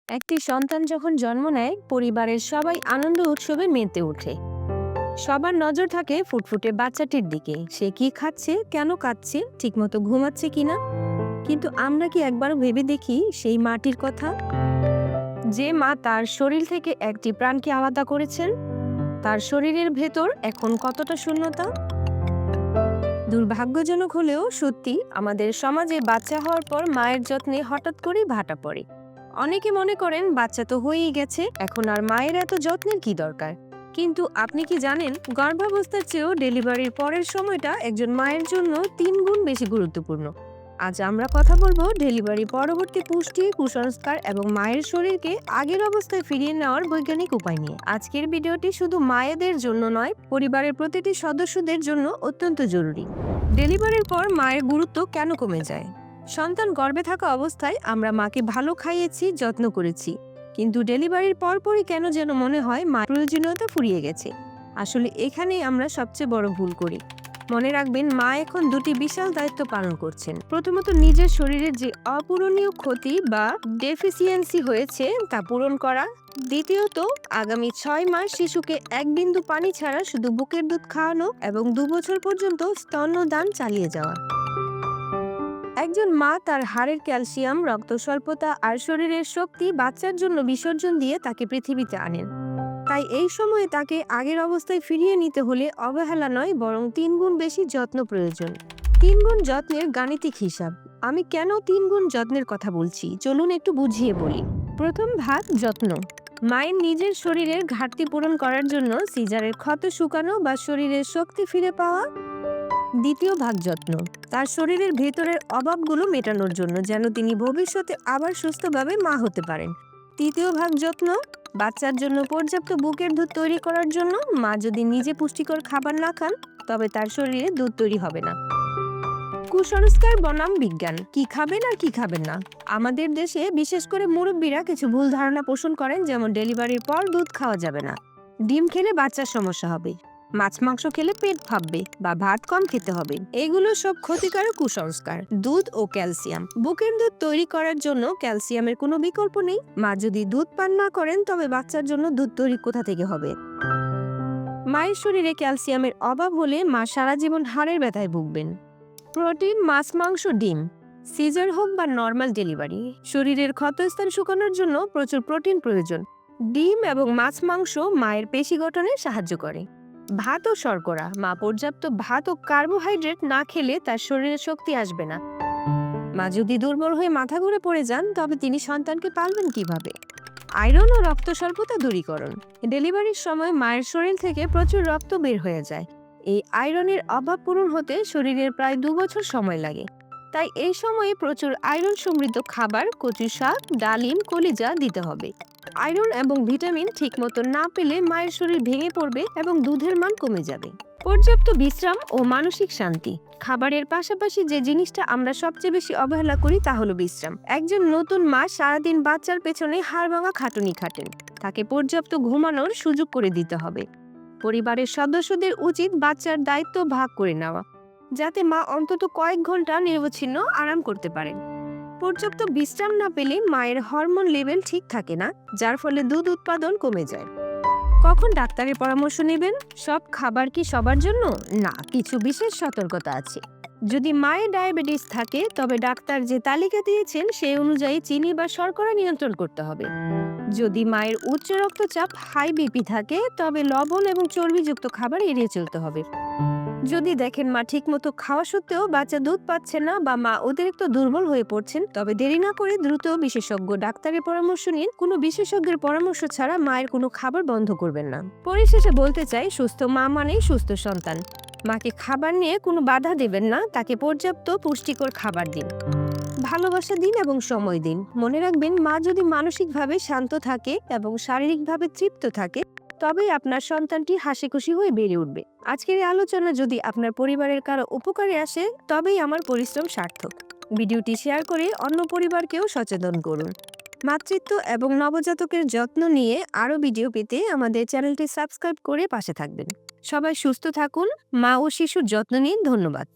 একটি সন্তান যখন জন্ম নেয় পরিবারের সবাই আনন্দ উৎসবে মেতে ওঠে। সবার নজর থাকে ফুটফুটে বাচ্চাটির দিকে, সে কি খাচ্ছে, কেন কাঁদছে, ঠিকমতো ঘুমাচ্ছে কিনা। কিন্তু আমরা কি একবার ভেবে দেখি সেই মাটির কথা, যে মা তার শরীর থেকে একটি প্রাণকে আলাদা করেছেন? তার শরীরের ভেতর এখন কতটা শূন্যতা। দুর্ভাগ্যজনক হলেও সত্যি, আমাদের সমাজে বাচ্চা হওয়ার পর মায়ের যত্নে হঠাৎ করেই ভাটা পড়ে। অনেকে মনে করেন বাচ্চা তো হয়েই গেছে, এখন আর মায়ের এত যত্নের কি দরকার। কিন্তু আপনি কি জানেন, গর্ভাবস্থার চেয়েও ডেলিভারির পরের সময়টা একজন মায়ের জন্য 3 গুণ বেশি গুরুত্বপূর্ণ। আজ আমরা কথা বলবো ডেলিভারি পরবর্তী পুষ্টি, কুসংস্কার এবং মায়ের শরীরকে আগের অবস্থায় ফিরিয়ে নেওয়ার বৈজ্ঞানিক উপায় নিয়ে। আজকের ভিডিওটি শুধু মায়েদের জন্য নয়, পরিবারের প্রতিটি সদস্যদের জন্য অত্যন্ত জরুরি। ডেলিভারির পর মায়ের গুরুত্ব কেন কমে যায়? সন্তান গর্ভে থাকা অবস্থায় আমরা মাকে ভালো খাইয়েছি, যত্ন করেছি, কিন্তু ডেলিভারির পরপরই কেন যেন মনে হয় মায়ের প্রয়োজনীয়তা ফুরিয়ে গেছে। আসলে এখানেই আমরা সবচেয়ে বড় ভুল করি। মনে রাখবেন, মা এখন দুটি বিশাল দায়িত্ব পালন করছেন। প্রথমত, নিজের শরীরের যে অপূরণীয় ক্ষতি বা ডেফিসিয়েন্সি হয়েছে তা পূরণ করা। দ্বিতীয়ত, আগামী 6 মাস শিশুকে 1 বিন্দু পানি ছাড়া শুধু বুকের দুধ খাওয়ানো এবং 2 বছর পর্যন্ত স্তন্যদান চালিয়ে যাওয়া। একজন মা তার হাড়ের ক্যালসিয়াম, রক্ত স্বল্পতা আর শরীরের শক্তি বাচ্চার জন্য বিসর্জন দিয়ে তাকে পৃথিবীতে আনেন। তাই এই সময়ে তাকে আগের অবস্থায় ফিরিয়ে নিতে হলে অবহেলা নয়, বরং 3 গুণ বেশি যত্ন প্রয়োজন। 3 গুণ যত্নের গাণিতিক হিসাব। আমি কেন 3 গুণ যত্নের কথা বলছি, চলুন একটু বুঝিয়ে বলি। প্রথম ভাগ, যত্ন। মায়ের নিজের শরীরের ঘাটতি পূরণ করার জন্য সিজারের ক্ষত শুকানো বা শরীরের শক্তি ফিরে পাওয়া। দ্বিতীয় ভাগ, যত্ন। তার শরীরের ভেতরের অভাবগুলো মেটানোর জন্য, যেন তিনি ভবিষ্যতে আবার সুস্থভাবে মা হতে পারেন। তৃতীয় ভাগ, যত্ন। বাচ্চার জন্য পর্যাপ্ত বুকের দুধ তৈরি করার জন্য। মা যদি নিজে পুষ্টিকর খাবার না খান, তবে তার শরীরে দুধ তৈরি হবে না। কুসংস্কার বনাম বিজ্ঞান। কি খাবেন আর কি খাবেন না। আমাদের দেশে বিশেষ করে মুরব্বীরা কিছু ভুল ধারণা পোষণ করেন, যেমন ডেলিভারির পর দুধ খাওয়া যাবে না, ডিম খেলে বাচ্চার সমস্যা হবে, মাছ মাংস খেলে পেট ফাঁপবে, বা ভাত কম খেতে হবে। এগুলো সব ক্ষতিকারক কুসংস্কার। দুধ ও ক্যালসিয়াম। বুকের দুধ তৈরি করার জন্য ক্যালসিয়ামের কোনো বিকল্প নেই। মা যদি দুধ পান না করেন, তবে বাচ্চার জন্য দুধ তৈরি কোথা থেকে হবে? মায়ের শরীরে ক্যালসিয়ামের অভাব হলে মা সারা জীবন হাড়ের ব্যথায় ভুগবেন। প্রোটিন, মাছ, মাংস, ডিম। সিজার হোক বা নর্মাল ডেলিভারি, শরীরের ক্ষতস্থান শুকানোর জন্য প্রচুর প্রোটিন প্রয়োজন। ডিম এবং মাছ মাংস মায়ের পেশি গঠনে সাহায্য করে। ভাত ও শর্করা। মা পর্যাপ্ত ভাত ও কার্বোহাইড্রেট না খেলে তার শরীরে শক্তি আসবে না। মা যদি দুর্বল হয়ে মাথা ঘুরে পড়ে যান, তবে তিনি সন্তানকে পালবেন কিভাবে? আয়রন ও রক্ত স্বল্পতা দূরীকরণ। ডেলিভারির সময় মায়ের শরীর থেকে প্রচুর রক্ত বের হয়ে যায়। এই আয়রনের অভাব পূরণ হতে শরীরের প্রায় 2 বছর সময় লাগে। তাই এই সময়ে প্রচুর আয়রন সমৃদ্ধ খাবার, কচু শাক, ডালিম, কলিজা দিতে হবে। আয়রন এবং ভিটামিন ঠিকমতো না পেলে মায়ের শরীর ভেঙে পড়বে এবং দুধের মান কমে যাবে। পর্যাপ্ত বিশ্রাম ও মানসিক শান্তি। খাবারের পাশাপাশি যে জিনিসটা আমরা সবচেয়ে বেশি অবহেলা করি তা হলো বিশ্রাম। একজন নতুন মা সারাদিন বাচ্চার পেছনে হাড় ভাঙা খাটুনি খাটেন, তাকে পর্যাপ্ত ঘুমানোর সুযোগ করে দিতে হবে। পরিবারের সদস্যদের উচিত বাচ্চার দায়িত্ব ভাগ করে নেওয়া, যাতে মা অন্তত কয়েক ঘন্টা নিরবচ্ছিন্ন আরাম করতে পারেন। পর্যাপ্ত বিশ্রাম না পেলে মায়ের হরমোন লেভেল ঠিক থাকে না, যার ফলে দুধ উৎপাদন কমে যায়। কখন ডাক্তারের পরামর্শ নেবেন? সব খাবার কি সবার জন্য? না, কিছু বিশেষ সতর্কতা আছে। যদি মায়ের ডায়াবেটিস থাকে, তবে ডাক্তার যে তালিকা দিয়েছেন সেই অনুযায়ী চিনি বা শর্করা নিয়ন্ত্রণ করতে হবে। যদি মায়ের উচ্চ রক্তচাপ, হাই বিপি থাকে, তবে লবণ এবং চর্বিযুক্ত খাবার এড়িয়ে চলতে হবে। যদি দেখেন মা ঠিকমতো খাওয়া সত্ত্বেও বাচ্চা দুধ পাচ্ছে না, বা মা অতিরিক্ত দুর্বল হয়ে পড়ছেন, তবে দেরি না করে দ্রুত বিশেষজ্ঞ ডাক্তারের পরামর্শ নিন। কোনো বিশেষজ্ঞের পরামর্শ ছাড়া মায়ের কোনো খাবার বন্ধ করবেন না। পরিশেষে বলতে চাই, সুস্থ মা মানেই সুস্থ সন্তান। মাকে খাবার নিয়ে কোনো বাধা দেবেন না, তাকে পর্যাপ্ত পুষ্টিকর খাবার দিন, ভালোবাসা দিন এবং সময় দিন। মনে রাখবেন, মা যদি মানসিকভাবে শান্ত থাকে এবং শারীরিকভাবে তৃপ্ত থাকে, তবেই আপনার সন্তানটি হাসিখুশি হয়ে বেড়ে উঠবে। আজকের এই আলোচনা যদি আপনার পরিবারের কারো উপকারে আসে, তবেই আমার পরিশ্রম সার্থক। ভিডিওটি শেয়ার করে অন্য পরিবারকেও সচেতন করুন। মাতৃত্ব এবং নবজাতকের যত্ন নিয়ে আরও ভিডিও পেতে আমাদের চ্যানেলটি সাবস্ক্রাইব করে পাশে থাকবেন। সবাই সুস্থ থাকুন, মা ও শিশুর যত্ন নিন। ধন্যবাদ।